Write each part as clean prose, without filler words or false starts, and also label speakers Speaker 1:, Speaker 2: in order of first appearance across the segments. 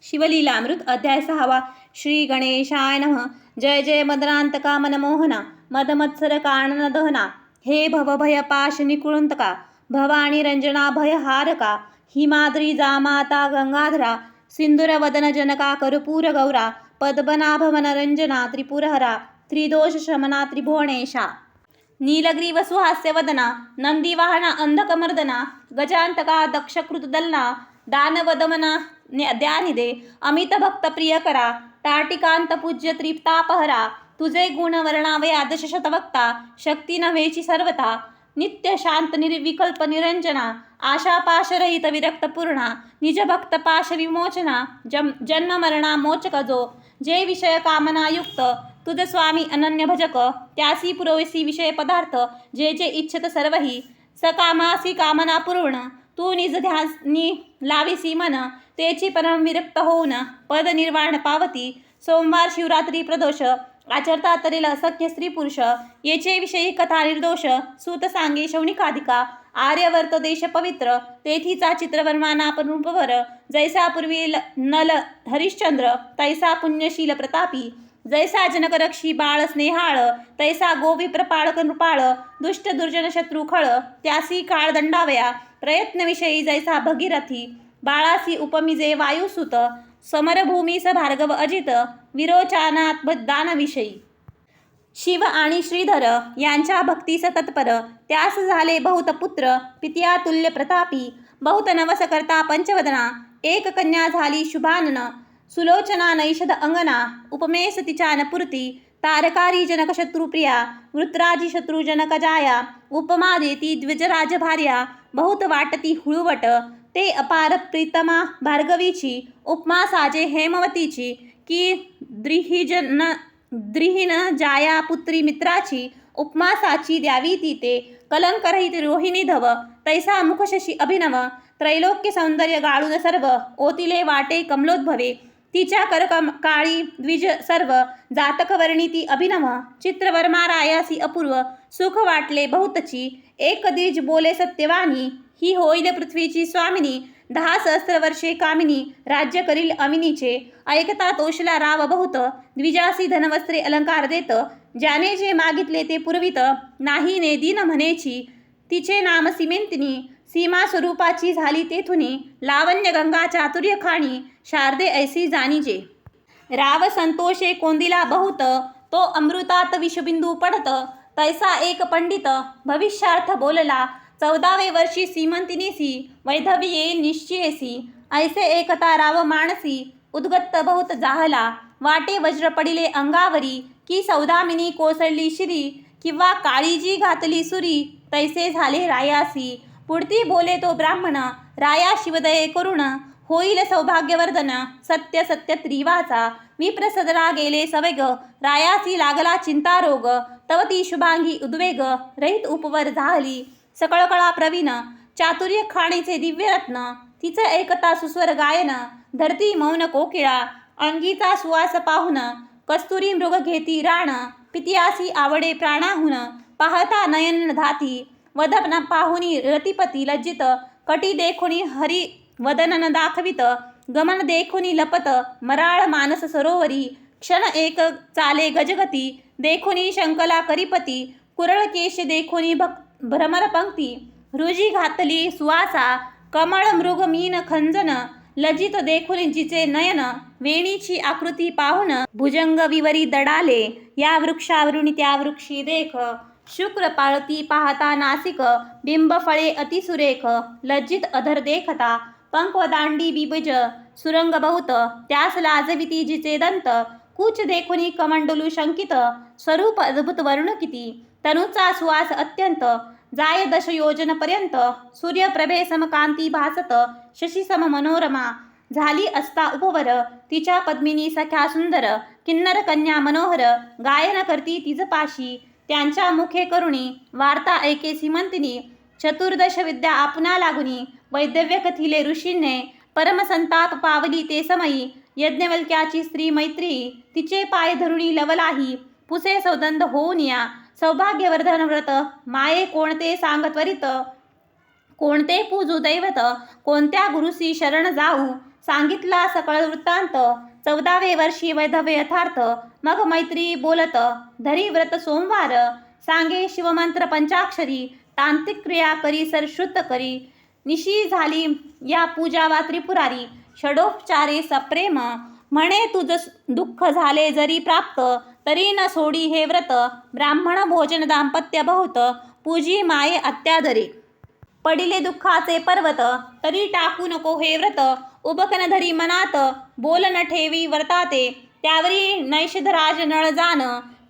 Speaker 1: शिवलीलामृत अध्याय 6 श्री गणेशाय नमः. जय जय मदनांतका मनमोहना मदमत्सर कानन दहना. हे भवभय पाश निकुळंतका भवानी रंजना भयहारका. हिमाद्री जामाता गंगाधरा सिंधुर वदन जनका कर्पूर गौरा. पद्मनाभ मनरंजना त्रिपुरहरा त्रिदोष शमना त्रिभुवनेशा. नीलग्रीव सुहास्यवदना नंदीवाहना अंधकमर्दना. गजांतका दक्षकृतदलना दानवदमना द्यानिदे. अमित भक्त प्रियकरा टाटिकांत पूज्य त्रितापहरा. तुझे गुण वर्णावे आदर्श शतवक्ता शक्ती नव्हेची सर्वथा. नित्य शांत निर्विकल्प निरंजना आशापाशरहित विरक्त पूर्णा. निज भक्त पाश विमोचना जन्म मरणा मोचक जो. जे विषय कामना युक्त तुझ स्वामी अनन्य भजक. त्यासी पुरवसी विषय पदार्थ जे जे इच्छत सर्वही. सकामासी कामना पूर्ण तू निज ध्यानी लाविसी मन. तेची परम विरक्त होऊन पद निर्वाण पावती. सोमवार शिवरात्री प्रदोष आचरता तरेल असख्य स्त्री पुरुष. येचे विषयी कथा निर्दोष सूत सांगे शौनिकाधिका. आर्यवर्त देश पवित्र तेथीचा चित्रवर्माना रूपवर. जैसा पूर्वी नल हरिश्चंद्र तैसा पुण्यशील प्रतापी. जैसा जनकरक्षी बाळ स्नेहाळ तैसा गोविप्रपाळ कृपाळ. दुष्ट दुर्जन शत्रू खळ त्यासी काळ दंडावया. प्रयत्नविषयी जैसा भगीरथी बाळासी उपमिजे वायुसुत. समरभूमी स भार्गव अजित विरोचानात दानविषयी. शिव आणि श्रीधर यांच्या भक्तीस तत्पर. त्यास झाले बहुत पुत्र पित्यातुल्य प्रतापी. बहुत नवस करता पंचवदना एक कन्या झाली शुभानन. सुलोचना नैषद अंगना उपमेस तिच्या नपुरती. तारकारी जनक शत्रुप्रिया वृत्राजी शत्रू जनक जाया. उपमा देती द्विजराज भार्या बहुत वाटती हुळवट. ते अपार प्रीतमा भार्गवीची उपमा साजे हेमवतीची. की द्रिहीन जाया पुत्री मित्राची उपमा साची द्यावी ती ते. कलंकरहित रोहिणी धव तैसा मुखशशी अभिनव. त्रैलोक्य सौंदर्य गाळून सर्व ओतिले वाटे कमलोद्भवे. तिच्या काळी द्विज सर्व जातक वर्णी ती अभिनव. चित्रवर्मा रायासी अपूर्व सुख वाटले बहुतची. एक द्विज बोले सत्यवानी ही होईल पृथ्वीची स्वामिनी. 10 सहस्त्र वर्षे कामिनी राज्य करील अमिनीचे. ऐकता तोषला राव बहुत द्विजासी धनवस्त्रे अलंकार देत. ज्याने जे मागितले ते पुरवित नाही ने दीन म्हणेची. तिचे नाम सिमेंतिनी सीमा स्वरूपाची झाली तेथुनी. लावण्य गंगा चातुर्य खाणी शारदे ऐसी जाणीजे. राव संतोषे कोंदिला बहुत तो अमृतात विषबिंदू पडत. तैसा एक पंडित भविष्यार्थ बोलला 14वे वर्षी सीमंतिनीसी वैधव्य येईल निश्चयेसी. ऐसे एकता राव मानसी उद्गत्त बहुत जाहला. वाटे वज्र पडिले अंगावरी की सौदामिनी कोसळली शिरी. किंवा काळीजी घातली सुरी तैसे झाले रायासी. पुढती बोले तो ब्राह्मण राया शिवदये करुण होईल सौभाग्यवर्धन. सत्य सत्य त्रिवाचा विप्रसदरा गेले सवेग. रायासी लागला चिंता रोग तव ती शुभांगी उद्वेग. रहित उपवर झाली सकळकळा प्रवीण चातुर्य खाणीचे दिव्यरत्न. तिचं ऐकता सुस्वर गायन धरती मौन कोकिळा. अंगीचा सुवास पाहुन कस्तुरी मृग घेती राण. पितियासी आवडे प्राणाहुन पाहता नयन धाती. वदन पाहुनी रतिपती लज्जित कटी देखुनी हरी वदन न दाखवित. गमन देखुनी लपत मराळ मानस सरोवरी. क्षण एक चाले गजगती देखुनी शंकला करिपती. कुरळ केश देखुनी भ्रमर पंक्ती रुजी घातली सुवासा. कमळ मृग मीन खंजन लज्जित देखुनी जिचे नयन. वेणीची आकृती पाहुन भुजंग विवरी दडाले. या वृक्षावरुणी त्या वृक्षी देख. शुक्र पाळती पाहता नासिक बिंब फळे अतिसुरेख. लज्जित अधर देखता पंख दांडी बिबज सुरंग बहुत. त्यास लाजविती जिचे दंत कुच देखुनी कमंडलू शंकित. स्वरूप अद्भुत वर्ण किती तनुचा सुवास अत्यंत. जाय 10 योजन पर्यंत सूर्यप्रभे समकांती भासत. शशी सम मनोरमा झाली असता उपवर. तिच्या पद्मिनी सख्या सुंदर किन्नर कन्या मनोहर. गायन करती तिज पाशी त्यांच्या मुखे करुणी. वार्ता ऐके सीमंतिनी 14 विद्या आपणा लागुनी. वैदव्य कथिले ऋषींने परमसंताप पावली ते समयी. यज्ञवल्क्याची स्त्री मैत्री तिचे पाय धरुणी लवलाही. पुसे सौदंद होऊन या सौभाग्यवर्धन व्रत. माये कोणते सांग त्वरित कोणते पूजू दैवत. कोणत्या गुरुसी शरण जाऊ सांगितला सकळ वृत्तांत. 14वे वर्षी वैधव्य यथार्थ. मग मैत्री बोलत धरी व्रत सोमवार. सांगे शिवमंत्र पंचाक्षरी. तांत्रिक क्रिया करी सरश्रुत करी. निशी झाली या पूजा वा त्रिपुरारी. षडोपचारे सप्रेम. म्हणे तुझ दुःख झाले जरी प्राप्त. तरी न सोडी हे व्रत. ब्राह्मण भोजन दाम्पत्य बहुत. पूजी माये अत्यादरे. पडिले दुःखाचे पर्वत. तरी टाकू नको हे व्रत. उबकन धरी मनात. बोल न ठेवी व्रताते. त्यावरी नैषधराज नळजान.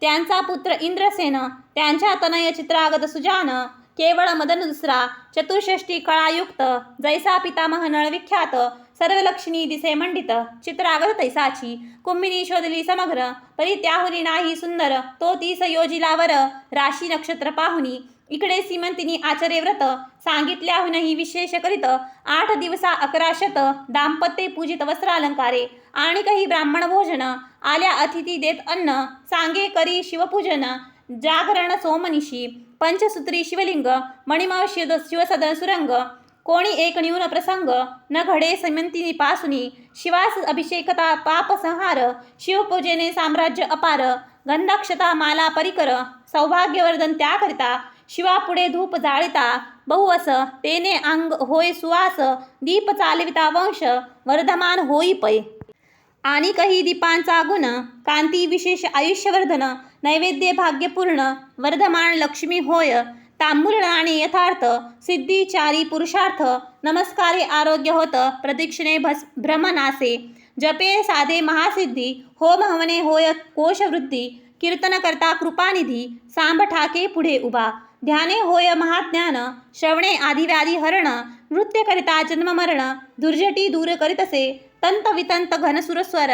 Speaker 1: त्यांचा पुत्र इंद्रसेन. त्यांच्या तनय चित्रागत सुजान. केवळ मदन दुसरा. चतुष्षष्टी कळायुक्त. जैसा पितामह नळ विख्यात. सर्व लक्षणी दिसे मंडित. चित्रागत तैसाची. कुंभिनी शोधली समग्र. परी त्याहुनी नाही सुंदर. तो 30 योजिला वर. राशी नक्षत्र पाहुनी. इकडे सीमंतिनी आचरे व्रत. सांगितल्याहूनही विशेष करीत. 8 दिवसा 11 शत. दाम्पत्ये पूजित वस्त्रालंकारे. आणि काही ब्राह्मण भोजन. आल्या अतिथी देत अन्न. सांगे करी शिवपूजन. जागरण सोमनिशी. पंचसूत्री शिवलिंग. मणिमय शिवसदन सुरंग. कोणी एक न्यून प्रसंग. न घडे सीमंतिनी पासुनी. शिवास अभिषेकता पापसंहार. शिवपूजेने साम्राज्य अपार. गंधाक्षता माला परिकर. सौभाग्यवर्धन त्याकरिता. शिवापुढे धूप जाळिता. बहुवस तेने अंग होय सुवास. दीप चालविता वंश. वर्धमान होई पै. आणि काही दीपांचा गुण. कांती विशेष आयुष्यवर्धन. नैवेद्य भाग्यपूर्ण. वर्धमान लक्ष्मी होय. तांबूलनाने यथार्थ. सिद्धी चारी पुरुषार्थ. नमस्कारे आरोग्य होत. प्रदक्षिणे भ्रमनासे. जपे साधे महासिद्धी. होम हवने होय कोशवृद्धी. कीर्तन करता कृपानिधी. सांब ठाके पुढे उभा. ध्याने होय महाज्ञान. श्रवणे आदिव्याधी हरण. नृत्य करिता जन्ममरण. दुर्जटी दूर करीतसे. तंत वितंत घनसुरस्वर.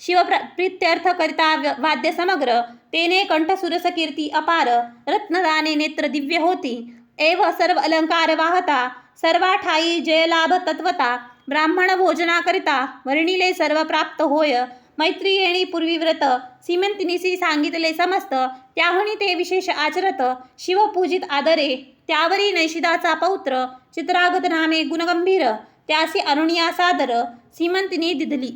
Speaker 1: शिवप्रीत्यर्थ करिता वाद्य समग्र. तेने कंठ सुरस कीर्ती अपार. रत्नदाने नेत्र दिव्य होती. एव सर्व अलंकार वाहता. सर्वाठाई जयलाभ तत्वता. ब्राह्मण भोजना करिता. वर्णिले सर्व प्राप्त होय. मैत्री येणी पूर्वी व्रत. सीमंतिनीसी सांगितले समस्त. त्याहुनी ते विशेष आचरत. शिवपूजित आदरे. त्यावरी नैषिदाचा पौत्र. चित्रागत नामे गुणगंभीर. त्यासी अरुणिया सादर. सीमंतिनी दिधली.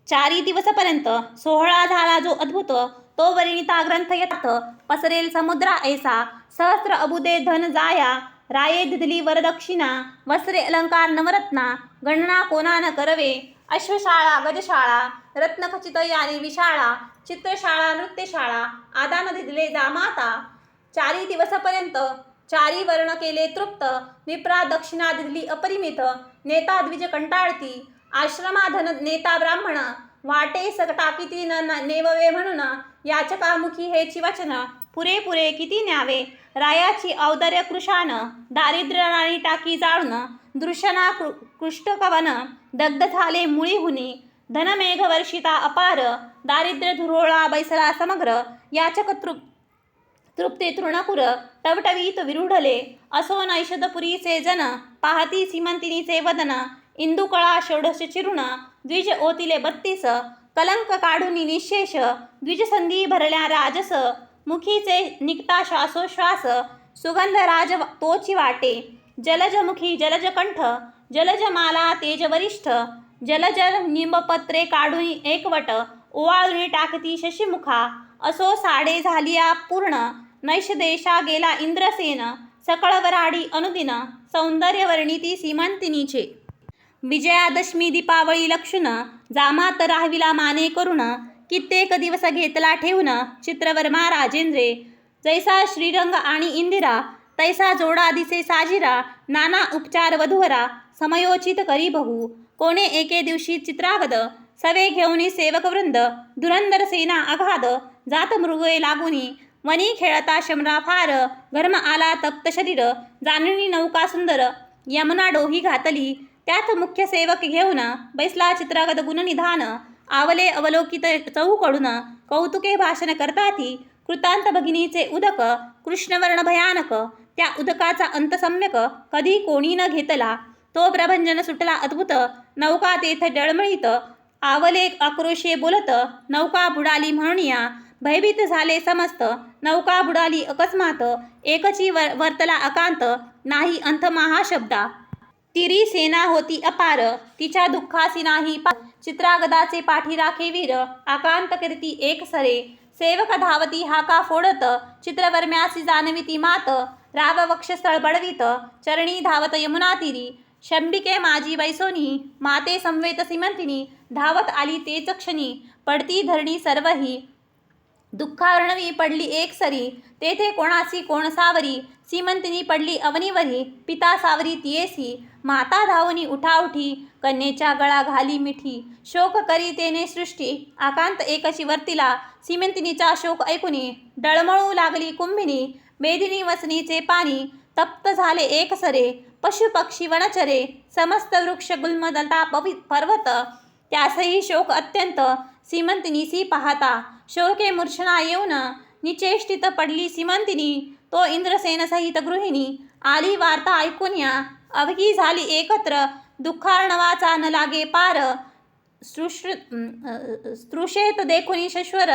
Speaker 1: 4 दिवसपर्यंत सोहळा झाला जो अद्भुत. तो वर्णिता ग्रंथ यथार्थ. पसरेल समुद्रा ऐसा. सहस्र अबुदे धन जाया. राये दिधली वरदक्षिणा. वस्त्रे अलंकार नवरत्ना. गणना कोणा न करवे. अश्वशाळा गजशाळा. रत्नखचित यानी विशाळा. चित्रशाळा नृत्यशाळा. आदान दिधले जामाता. 4 दिवसपर्यंत 4 वर्ण केले तृप्त. विप्रा दक्षिणा दिधली अपरिमित. नेता द्विज कंटाळती. आश्रमाधन नेता ब्राह्मण. वाटे सकटाकिती नेववे म्हणून. याचकामुखी हेची वचन. पुरे किती न्यावे. रायाची औदर्य कृशान. दारिद्र्य राणी टाकी जाळून. दृशना कृष्टकवन. दग्ध झाले मुळीहुनी. धनमेघ वर्षिता अपार. दारिद्र्य धुरोळा बैसला समग्र. याचक तृप्ते तृणकुर. टवटवीत विरुढले. असो नैषधपुरीचे जन. पाहती सीमंतिनीचे वदन. इंदुकळा षोडश चिरुण. द्विज ओतिले 32. कलंक काढुनी निशेष. द्विजसंधी भरल्या राजस. मुखीचे निघता श्वासोश्वास. सुगंध राज तोची वाटे. जलजमुखी जलजकंठ. जलजमाला तेजवरिष्ठ. जलजल निंबपत्रे काढुनी एकवट. ओवाळुनी टाकती शशीमुखा. असो साडे झालिया पूर्ण. नैषदेशा गेला इंद्रसेन. सकळ वराडी अनुदिन. सौंदर्य वर्णिती सीमंतिनीचे. विजयादशमी दीपावळी लक्षुन. जामात राहविला माने करुण. कित्येक दिवस घेतला ठेवून. चित्रवर्मा राजेंद्रे. जैसा श्रीरंग आणि इंदिरा. तैसा जोडा दिसे साजिरा. नाना उपचार वधूवरा. समयोचित करी बहु. कोणे एके दिवशी चित्रागद. सवे घेऊनी सेवकवृंद. धुरंधर सेना अगाध. जात मृगे लागुनी. वनी खेळता शमरा फार. घर्म आला तप्त शरीर. जाणणी नौका सुंदर. यमुना डोही घातली. त्यात मुख्य सेवक घेऊन. बैसला चित्रागद गुणनिधान. आवले अवलोकित चहूकडून. कौतुके भाषण करताती. कृतांत भगिनीचे उदक. कृष्णवर्ण भयानक. त्या उदकाचा अंत सम्यक. कधी कोणी न घेतला. तो प्रभंजन सुटला अद्भुत. नौका तेथे डळमळीत. आवले आक्रोशे बोलत. नौका बुडाली म्हणूनिया. भयभीत झाले समस्त. नौका बुडाली अकस्मात. एकची वर्तला अकांत. नाही अंत महाशब्दा. तिरी सेना होती अपार, तिच्या दुःखासी नाही चित्रागदाचे पाठी राखे वीर, आकांत कीर्ती एक सरे, सेवक धावती हाका फोडत, चित्रवर्म्यासी जाणविती मात, राव वक्षस्थळ बळवीत, चरणी धावत यमुना तीरी, शंभिके माझी बैसोनी, माते संवेत सीमंतिनी, धावत आली तेच क्षणी, पडती धरणी सर्वही, दुःखार्णवी पडली एक सरी, तेथे कोणासी कोण सावरी, सीमंतिनी पडली अवनीवरी, पिता सावरी तियेसी, माता धावनी उठाउठी, कन्येच्या गळा घाली मिठी, शोक करी तेने सृष्टी, आकांत एकशी वर्तिला, सीमंतिनीचा शोक ऐकुनी, डळमळू लागली कुंभिनी, मेदिनी वसनीचे पाणी, तप्त झाले एक सरे, पशु पक्षी वनचरे, समस्त वृक्ष गुल्मदलता पर्वत, त्यासही शोक अत्यंत, सीमंतिनीसी पाहता, शोके मूर्छना येऊन, निचेष्टित पडली सीमंतिनी, तो इंद्रसेन सहित गृहिणी, आली वार्ता ऐकून या, अवघी झाली एकत्र, दुःखार्णवाचा न लागे पार, स्पृशेत देखुनी शश्वर,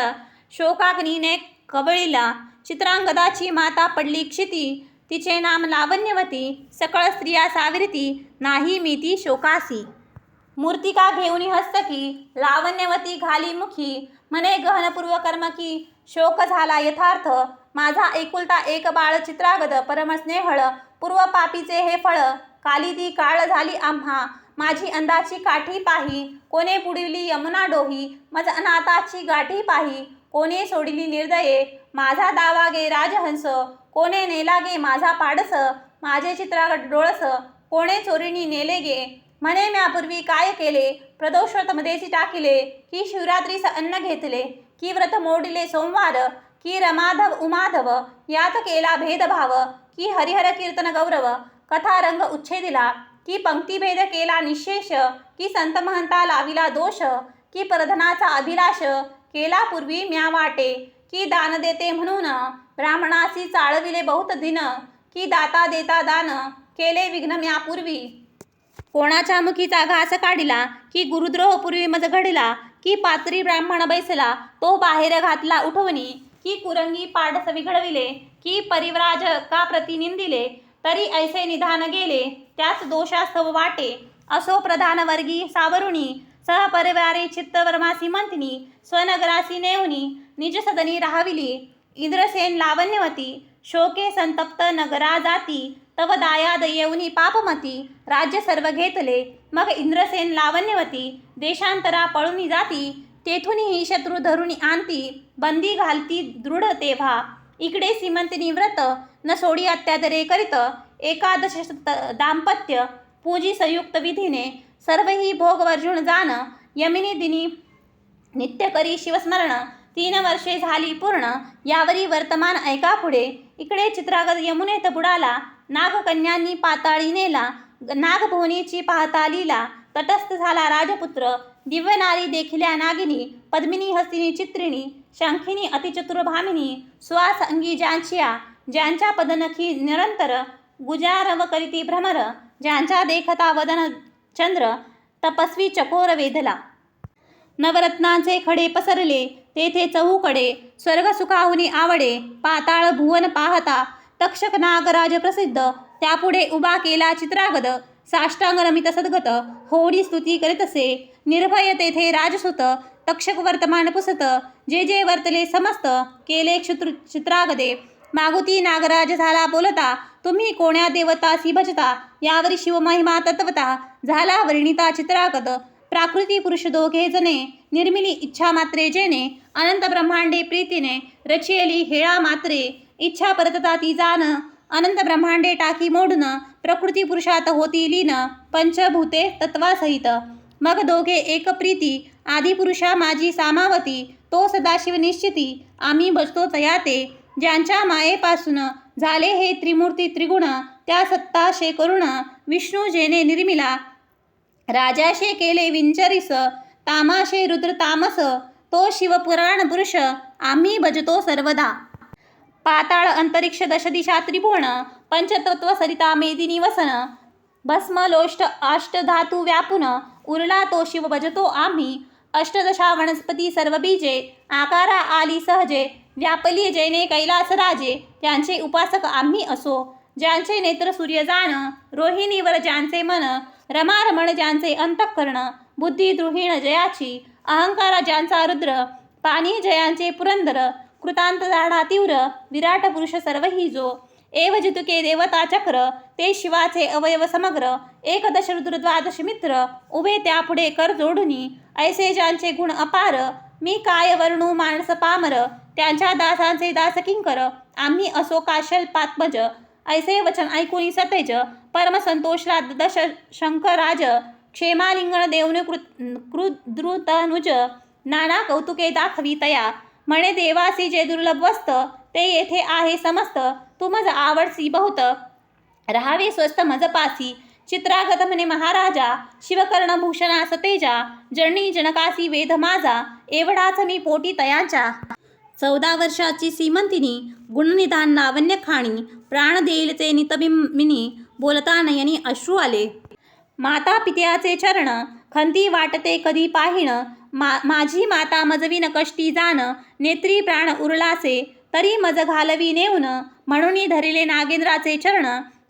Speaker 1: शोकाग्नीने कवळीला, चित्रांगदाची माता पडली क्षिती, तिचे नाम लावण्यवती, सकळ स्त्रिया साविरती, नाही मी ती शोकासी, मूर्तिका घेऊनी हस्तकी, लावण्यवती घाली मुखी, म्हणे गहनपूर्व कर्म की, शोक झाला यथार्थ, माझा एकुलता एक बाळ चित्रागद, परमस्नेहळ, पूर्व पापीचे हे फळ, काली ती काळ झाली आम्हा, माझी अंदाची काठी पाही, कोणे बुडविली यमुना डोही, मज अनाथाची गाठी पाही, कोणे सोडिली निर्दये, माझा दावा गे राजहंस, कोणे नेला गे माझा पाडस, माझे चित्रागड डोळस, कोणे चोरीनी नेले गे, म्हणे म्यापूर्वी काय केले, प्रदोषव्रत मध्येची टाकिले, की शिवरात्रीस अन्न घेतले, की व्रत मोडिले सोमवार, की रमाधव उमाधव यात केला भेदभाव, की हरिहर कीर्तन गौरव, कथा रंग उच्छेदिला, की पंक्तिभेद केला निशेष, की संत महंता लाविला दोष, की परधनाचा अभिलाष केला पूर्वी म्या वाटे, की दान देते म्हणून ब्राह्मणासी चाळविले बहुत दिन, की दाता देता दान केले विघ्न म्यापूर्वी, कोणाच्या मुखीचा घास काढिला, की गुरुद्रोह पूर्वी मज घडिला, की पात्री ब्राह्मण बैसला तो बाहेर घातला उठवणी, की कुरंगी पाडस विघडविले, की परिव्राज का प्रतिनिंदिले, तरी ऐसे निधान गेले, त्याच दोषास्तव वाटे, असो प्रधान वर्गी सावरुणी, सहपरिवारे चित्तवर्मा सीमंतिनी, स्वनगरासी नेवनी, निज सदनी राहाविली, इंद्रसेन लावण्यवती, शोके संतप्त नगरा जाती, तव दायाद येऊनी पापमती, राज्य सर्व घेतले, मग इंद्रसेन लावण्यवती, देशांतरा पळूनी जाती, तेथूनही शत्रू धरुणी आणती, बंदी घालती दृढ तेव्हा, इकडे सीमंतिनी व्रत, न सोडी अत्यादरे करीत, एकादश दाम्पत्य, पूजी संयुक्त विधीने, सर्वही भोग वर्जुन जाण, यमिनी दिनी नित्य करी शिवस्मरण, 3 वर्षे झाली पूर्ण, यावरी वर्तमान ऐका पुढे, इकडे चित्रागद यमुनेत बुडाला, नागकन्यांनी पाताळी नेला, नागभुवनीची पाहता लीला, तटस्थ झाला राजपुत्र, दिव्य नारी देखिल्या नागिनी, पद्मिनी हस्तिनी चित्रिणी, शंखिनी अतिचतुर भामिनी, सुवास अंगी ज्यांच्या, ज्यांच्या पदनखी निरंतर, गुजारव करीती भ्रमर, ज्यांच्या देखता वदन चंद्र, तपस्वी चकोर वेधला, नवरत्नांचे खडे पसरले, तेथे चहूकडे, स्वर्ग सुखाहुनी आवडे, पाताळ भुवन पाहता, तक्षक नागराज प्रसिद्ध, त्यापुढे उभा केला चित्रागद, साष्टांग रमित सद्गत, होडी स्तुती करीतसे, निर्भय तेथे राजसुत, तक्षक वर्तमान पुसत, जे जे वर्तले समस्त, केले चित्रागदे, मागुती नागराज झाला बोलता, तुम्ही कोण्या देवतासी भजता, यावरी शिवमहिमा तत्वता, झाला वर्णिता चित्रागद, प्राकृती पुरुष दोघे जने, निर्मिली इच्छा मात्रे जेने, अनंत ब्रह्मांडे प्रीतीने, रचियली हेळा मात्रे, इच्छा परतता ती जाण, अनंत ब्रह्मांडे टाकी मोडून, प्रकृती पुरुषात होती लीन, पंचभूते तत्वासहित, मग दोघे एक प्रीती, आदिपुरुषा माझी सामावती, तो सदाशिव निश्चिती, आम्ही भजतो तयाते, ज्यांच्या मायेपासून झाले हे त्रिमूर्ती त्रिगुण, त्या सत्ताशे करुण, विष्णू जेने निर्मिला, राजाशे केले विंचरिस, तामाशे रुद्र तामस, तो शिवपुराण पुरुष, आम्ही भजतो सर्वदा, पाताळ अंतरिक्ष दशदिशा त्रिभुवन, पंचतत्व सरिता मेदिनी वसन, भस्म लोष्ट अष्टधातू व्यापून, उरला तो शिव भजतो आम्ही, अष्टदशा वनस्पती सर्व बीजे, आकारा आली सहजे, व्यापली जैने कैलास राजे, त्यांचे उपासक आम्ही असो, ज्यांचे नेत्र सूर्य जाण, रोहिणीवर ज्यांचे मन, रमारमण ज्यांचे अंतःकरण, बुद्धी द्रुहिण जयाची, अहंकारा ज्यांचा रुद्र, पाणी जयांचे पुरंदर, कृतांत दाढा तीव्र, विराट पुरुष सर्वही जो, एव जितुके देवता चक्र, ते शिवाचे अवयव समग्र, एकदश रुद्र द्वादश मित्र, उभे त्यापुढे कर जोडुनी, ऐसे ज्यांचे गुण अपार, मी काय वर्णू मानस पामर, त्यांच्या दासांचे दास किंकर, आम्ही असो काशल्पात्मज, ऐसे वचन ऐकून सतेज, परम संतोषला दश शंकराज, क्षेमालिंगण देऊन कृद्रुतनुज, नाना कौतुके दाखवी तया, म्हणे देवासी जे दुर्लभ वस्त, ते येथे आहे समस्त, तू मज आवडसी बहुत, राहावे स्वस्त मज पासी, चित्रागत म्हणे महाराजा, शिवकर्ण भूषणा सतेजा, जणी जनकासी वेद माझा, एवढाच मी पोटी तयांच्या. 14 वर्षाची सीमंतिनी, गुणनिधान लावण्य खाणी, प्राण देईल ते नितबिंबिनी, बोलता नयनी अश्रू आले. माता पित्याचे चरण, खंती वाटते कधी पाहिण, माझी माता मजवीन कष्टी जाण, नेत्री प्राण उरलासे, तरी मज घालवी नेऊन, म्हणून धरिले नागेंद्राचे चरण,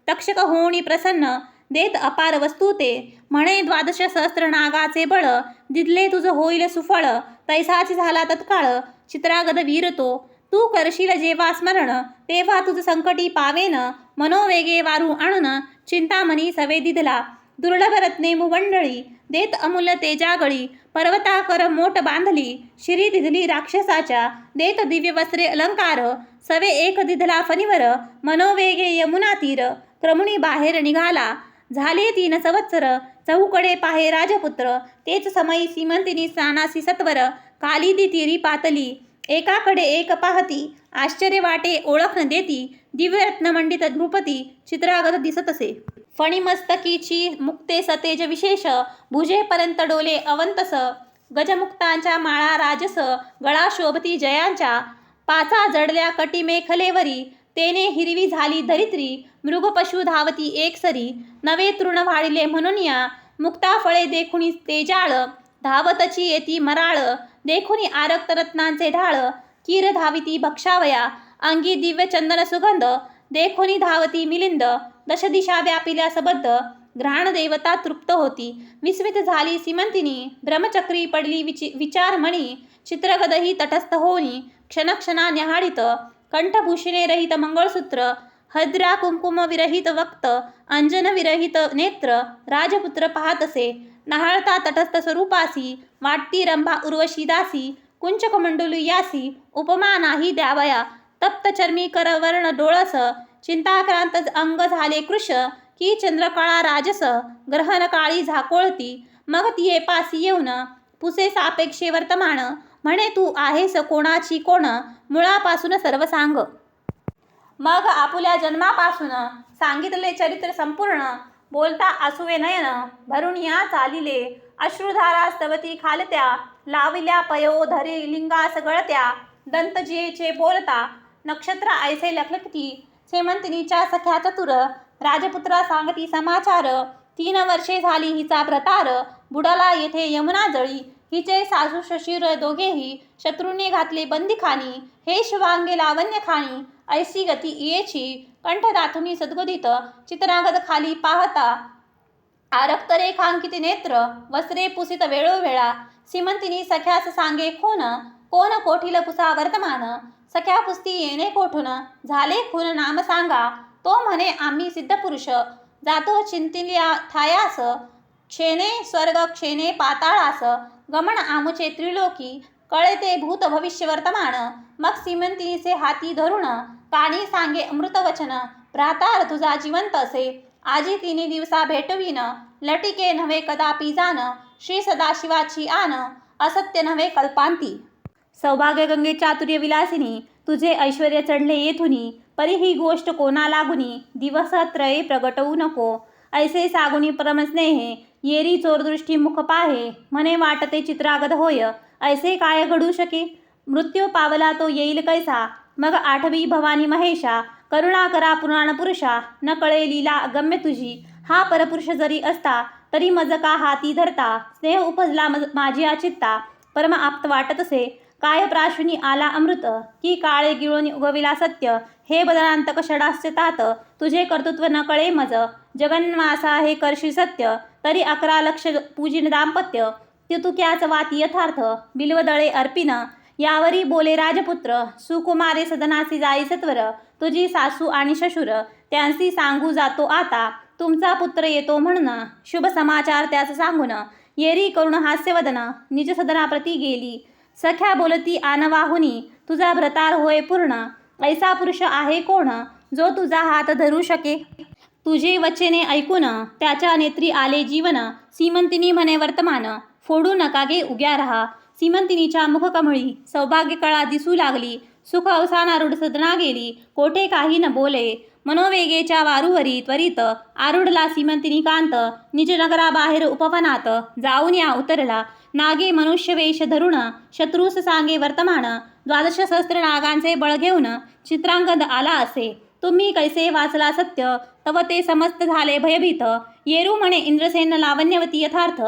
Speaker 1: तक्षक होणी प्रसन्न, देत अपार वस्तू ते, म्हणे 12 सहस्त्र नागाचे बळ, दिदले तुझ होईल सुफळ, तैसाची झाला तत्काळ, चित्रागद वीर तो, तू करशील जेव्हा स्मरण, तेव्हा तुझ संकटी पावेन, मनोवेगे वारू आणून, चिंतामणी सवे दिधला, दुर्लभ रत्ने मुवंडळी, देत अमूल्य तेजागळी, पर्वताकर मोठ बांधली, शिरी दिधली राक्षसाच्या, देत दिव्य वस्त्रे अलंकार, सवे एक दिधला फणीवर, मनोवेगे यमुना तीर, क्रमुनी बाहेर निघाला, झाले 3 संवत्सर, चहूकडे पाहे राजपुत्र, तेच समयी सीमंतिनी स्नानासी सत्वर, कालिदी तीरी पातली, एकाकडे एक पाहती, आश्चर्य वाटे ओळख न देती, दिव्यरत्नमंडित नृपती, चित्रागत दिसत असे. फणीमस्तकीची मुक्ते सतेज विशेष, भुजेपर्यंत डोले अवंतस, गजमुक्तांच्या माळा राजस, गळा शोभती जयांच्या, पाचा जडल्या कटी मेखलेवरी, तेने हिरवी झाली धरित्री, मृगपशु धावती एकसरी, नवे तृण वाढिले म्हणून या, मुक्ता फळे देखुनी तेजाळ, धावतची येती मराळ, देखुनी आरक्त रत्नांचे ढाळ, कीर धाविती भक्षावया, अंगी दिव्य चंदन सुगंध, देखुनी धावती मिलिंद, दशदिशा व्यापिल्या सबद्ध, ग्रहण देवता तृप्त होती, विस्मित झाली सीमंतिनी, ब्रह्मचक्री पडली विचारमणी, चित्रगदही तटस्थ होनी, क्षणक्षणा न्याहाळीत, कंठभूषणे रहित मंगळसूत्र, हद्रा कुंकुम विरहित वक्त, अंजन विरहित नेत्र, राजपुत्र पाहत असे, नाहळता तटस्थ स्वरूपासी, वाटती रंभा उर्वशी दासी, कुंचक मंडुली यासी, उपमा नाही द्यावया, तप्त चर्मी करवर्ण डोळस, चिंताक्रांत अंग झाले कृश, की चंद्रकळा राजस, ग्रहण काळी झाकोळती, मग तिये पासी येऊन, पुसे सापेक्षे वर्तमान, म्हणे तू आहेस कोणाची कोण, मुळापासून सर्व सांग. मग आपुल्या जन्मापासून सांगितले चरित्र संपूर्ण, बोलता आसुवे नयन, भरून या चालिले, अश्रुधारा स्तवती खालत्या, लावल्या पयोधरी लिंगास गळत्या, दंतजियेचे बोलता, नक्षत्र ऐसे लखलखती, सेमंतिनीच्या सख्या चतुर, राजपुत्रा सांगती समाचार, 3 वर्षे झाली हिचा भ्रतार, बुडाला येथे यमुना जळी, हिचे सासू शशीर दोघेही, शत्रूंनी घातले बंदिखानी, हे शिवांगे लावण्य खाणी, ऐसी गती येची, कंठदाथुनी सद्गदित, चित्रागद खाली पाहता, आरक्त रेखांकित नेत्र, वस्त्रे पुसित वेळोवेळा, सीमंतिनी सख्यास सांगे खून, कोण कोठील पुसा वर्तमान, सख्या पुसती येणे कोठून, झाले खून नाम सांगा, तो म्हणे आम्ही सिद्धपुरुष, जातो चिंतिल्या ठायास, क्षेने स्वर्ग क्षेने पाताळास, गमन आमुचे त्रिलोकी, कळते भूत भविष्य वर्तमान, मग सीमंतिनीचे हाती धरून, कानी सांगे अमृतवचन, भ्रातार तुझा जिवंत असे, आजी 3 दिवसा भेटवीन, लटिके नव्हे कदापि जाण, श्री सदाशिवाची आन, असत्य नव्हे कल्पांती. सौभाग्य गंगे चातुर्य विलासिनी, तुझे ऐश्वर्य चढले येथुनी, परी ही गोष्ट कोणा लागुनी, दिवस त्रये प्रगटवू नको, ऐसे सागुनी परमस्नेहे, येरी चोरदृष्टी मुख पाहे, म्हणे वाटते चित्रागद होय, ऐसे काय घडू शके, मृत्यू पावला तो येईल कैसा, मग 8वी भवानी महेशा, करुणा करा पुराण पुरुषा, न कळे लीला अगम्य तुझी, हा परपुरुष जरी असता, तरी मज का हाती धरता, स्नेह उपजला माझी चित्ता, परम आप्त वाटत असे, काय प्राशुनी आला अमृत, की काळे गिळून उगविला सत्य. हे बदनांतक षडास्य तात, तुझे कर्तृत्व न कळे मज. जगन्मासा हे करशी सत्य, तरी 11 लक्ष पूजिन दाम्पत्य. तितुक्याच वाती यथार्थ, बिल्वदळे अर्पिन. यावरी बोले राजपुत्र, सुकुमारे सदनासी जाई सत्वर. तुझी सासू आणि शशुर, त्यांसी सांगू जातो आता. तुमचा पुत्र येतो म्हणून, शुभ समाचार त्यास सांगून. येरी करुण हास्यवदन, निज सदनाप्रती गेली. सख्या बोलती आनवाहुनी, तुझा भ्रतार होय पूर्ण. ऐसा पुरुष आहे कोण, जो तुझा हात धरू शके. तुझे वचने ऐकून, त्याच्या नेत्री आले जीवन. सीमंतिनी म्हणे वर्तमान, फोडू नका गे उग्या रहा. सीमंतिनीच्या मुखकमळी सौभाग्य कळा दिसू लागली. सुख अवसानारूढ सदना गेली, कोठे काही न बोले. मनोवेगेच्या वारूवरी त्वरित आरूढला सीमंतिनी कांत. निज नगराबाहेर उपवनात जाऊन या उतरला. नागे मनुष्यवेश धरुण, शत्रूस सांगे वर्तमान. 12 सहस्त्र नागांचे बळ घेऊन, चित्रांगद आला असे. तुम्ही कैसे वाचला सत्य, तव ते समस्त झाले भयभीत. येरू म्हणे इंद्रसेन लावण्यवती यथार्थ,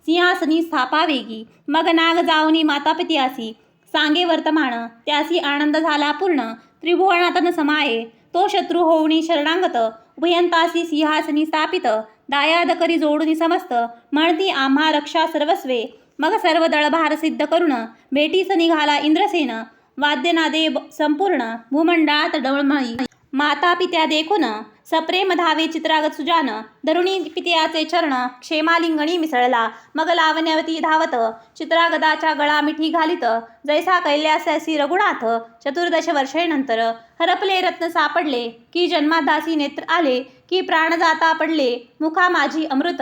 Speaker 1: सिंहासनी स्थापावेगी. मग नाग जाऊनी मातापित्यासी, सांगे वर्तमान. त्यासी आनंद झाला पूर्ण, त्रिभुवनातन समाये. तो शत्रू होऊनी शरणांगत, उभयंतासी सिंहासनी स्थापित. दायाद करी जोडूनी समस्त, म्हणती आम्हा रक्षा सर्वस्वे. मग सर्व दळभार सिद्ध करून, भेटीस निघाला इंद्रसेन. वाद्यनादे संपूर्ण, भूमंडळात डळमळी. माता पित्या देखून, सप्रेम धावे चित्रागत सुजान. धरुणी पित्याचे चरण, क्षेमालिंगणी मिसळला. मग लावण्यवती धावत, चित्रागदाच्या गळा मिठी घालीत. जैसा कैल्याससी रघुनाथ, 14 वर्षेनंतर. हरपले रत्न सापडले, की जन्मादासी नेत्र आले. की प्राण जाता पडले, मुखा माझी अमृत.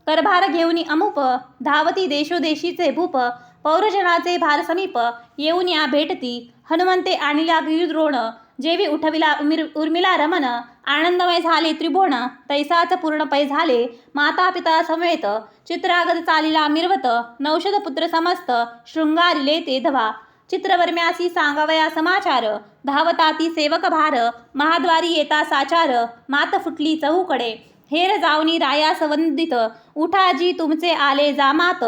Speaker 1: करभार घेऊनी अमुप, धावती देशोदेशीचे भूप. पौरजनाचे भार समीप, येऊन या भेटती. हनुमंते आणिला गिरिद्रोण, जेवी उठविला उर्मिला रमन. आनंदमय झाले त्रिभुवन, तैसाच पूर्ण पै झाले. माता पिता समेत, चित्रागद चालिला मिरवत. नौषध पुत्र समस्त, शृंगारिले ते धवा. चित्रवर्म्यासी सांगावया समाचार, धावताती सेवक भार. महाद्वारी येता साचार, मात फुटली चहूकडे. हेर जाऊनी रायास वंदित, उठाजी तुमचे आले जामात.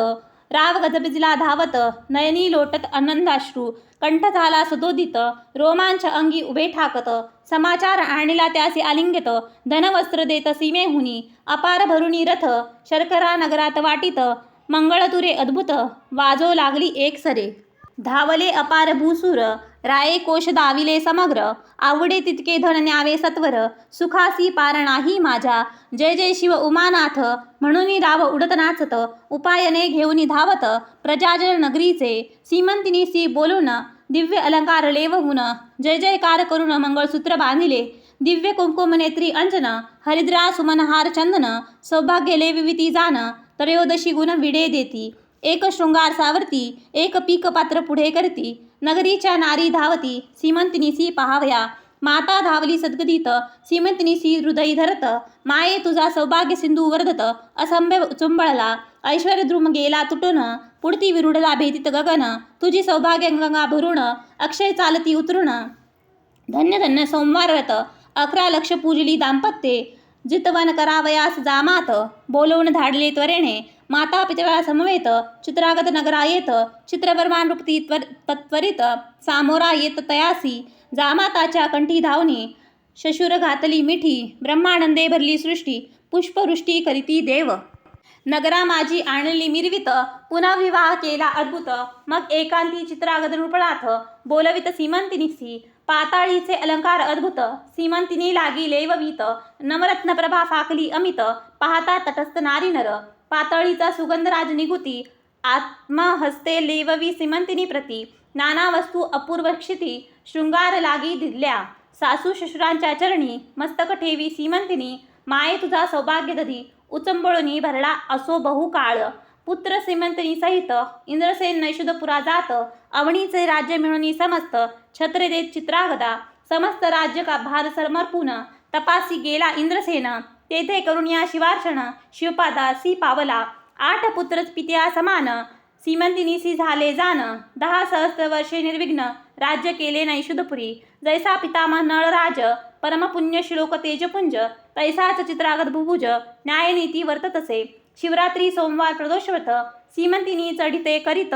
Speaker 1: राव गजबिजला धावत, नयनी लोटत आनंदाश्रू. कंठ झाला सुदोदित, रोमांच अंगी उभे ठाकत. समाचार आणिला त्यासी आलिंगित, धनवस्त्र देत सीमेहुनी. अपार भरुनी रथ, शर्करा नगरात वाटित. मंगळतुरे अद्भुत, वाजो लागली एकसरे. धावले अपार भूसूर, राये कोश दाविले समग्र. आवडे तितके धन न्यावे सत्वर, सुखासी पार नाही माझ्या. जय जय शिव उमानाथ, म्हणून राव उडत नाचत. उपायने घेऊनी धावत, प्रजाजन नगरीचे. सीमंतिनीसी बोलून, दिव्य अलंकार लेवहून. जय जयकार करून मंगळसूत्र बांधिले. दिव्य कुंकुम नेत्री अंजन, हरिद्रा सुमन हार चंदन. सौभाग्य लेविती जान, त्रयोदशी गुण विडे देती. एक शृंगार सावरती, एक पीक पात्र पुढे करती. नगरीच्या नारी धावती, सीमंतिनीसी पहावया. माता धावली सद्गदित, सीमंतिनीसी हृदयी धरत. माये तुझा सौभाग्य सिंधू वर्धत, असंभ्य चुंबळला. ऐश्वर्यद्रुम गेला तुटून, पुढती विरुडला भेदित गगन. तुझी सौभाग्य गंगा भरून, अक्षय चालती उतरून. धन्य धन्य सोमवार व्रत, 11 लक्ष पूजली दाम्पत्ये. जितवन करावयास जामात, बोलवून धाडले त्वरेने. माता पितळा समवेत, चित्रागत नगरा येत. चित्रवर्मान रूपती तत्वरित, सामोरा येत तयासी. जामाताच्या कंठी धावणे, शशुर घातली मिठी. ब्रह्मानंदे भरली सृष्टी, पुष्पवृष्टी करीती देव. नगरा माझी आणली मिरवित, पुन्हा विवाह केला अद्भुत. मग एकांती चित्रागत नृपणाथ, बोलवित सीमंतिनीसी. पाताळीचे अलंकार अद्भुत, सीमंतिनी लागी लेववीत. नवरत्न प्रभा फाकली अमित, पाहता तटस्थ नारी नर. पाताळीचा सुगंधराज निघुती, आत्मा हस्ते लेववी सीमंतिनी प्रती. नाना वस्तू अपूर्व क्षिती, शृंगार लागी दिल्या. सासू शशुरांच्या चरणी, मस्तक ठेवी सीमंतिनी. माये तुझा सौभाग्य दधी, उचंबळूनी भरला असो बहुकाळ. पुत्र सीमंतिनी सहित, इंद्रसेन नैषधपुरा जात. अवणीचे राज्य मिळूनी समस्त, छत्र देत चित्रागदा. समस्त राज्य का भार समर्पून, तपासी गेला इंद्रसेन. तेथे करून या शिवार्चन, शिवपादासी पावला. 8 पुत्र पित्या समान, सीमंतिनीसी झाले जान. 10 सहस्त्र वर्षे निर्विघ्न, राज्य केले नैषधपुरी. जैसा पितामह नळराज, परमपुण्य श्लोक तेजपुंज. तैसाच चित्रागत भुभुज, न्यायनीती वर्ततसे. शिवरात्री सोमवार प्रदोषव्रत, सीमंतिनी चढिते करीत.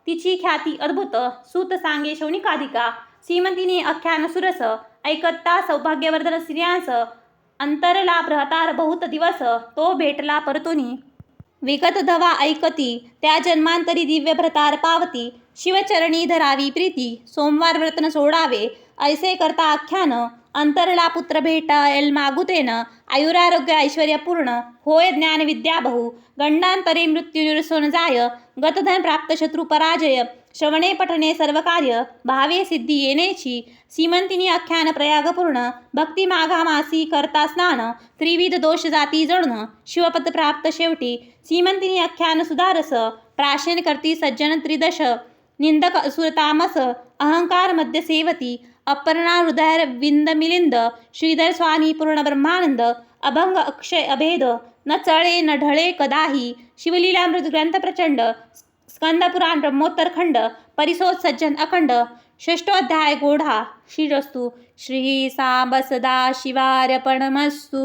Speaker 1: तिची ख्याती अद्भुत सूत सांगे शौनिकाधिका श्रीमंतिनी आख्यान सुरस ऐकता सौभाग्यवर्धन स्त्रियांस अंतरला प्रहतार बहुत दिवस तो भेटला परतुनी विगत धवा ऐकती त्या जन्मांतरी दिव्य भ्रतार पावती शिवचरणी धरावी प्रीती सोमवार व्रतन सोडावे ऐसे करता आख्यान अंतरला पुत्र भेटायल मागुतेन आयुरारोग्य ऐश्वर्यपूर्ण होय ज्ञान विद्या बहु गंडांतरे मृत्यू निरसोन जाय गतधन प्राप्त शत्रु पराजय श्रवणे पठणे सर्व कार्य भावे सिद्धी येणेची सीमंतिनी आख्यान प्रयागपूर्ण भक्ती माघामासी करता स्नान त्रिविध दोष जाती जळून शिवपद प्राप्त शेवटी सीमंतिनी आख्यान सुधारस प्राशन करती सज्जन त्रिदश निंदक असुर तामस अहंकार मध्य सेवती अपर्णा हृदय विंद मिलिंद श्रीधर स्वामी पूर्ण ब्रह्मानंद अभंग अक्षय अभेद न चळे न ढळे कदाही शिवलीलामृत ग्रंथ प्रचंड स्कंद पुराण ब्रह्मोत्तर खंड परिसोद सज्जन अखंड षष्ठोध्याय गोढा श्रीरस्तु श्री सांब सदा शिवार्पणमस्तु।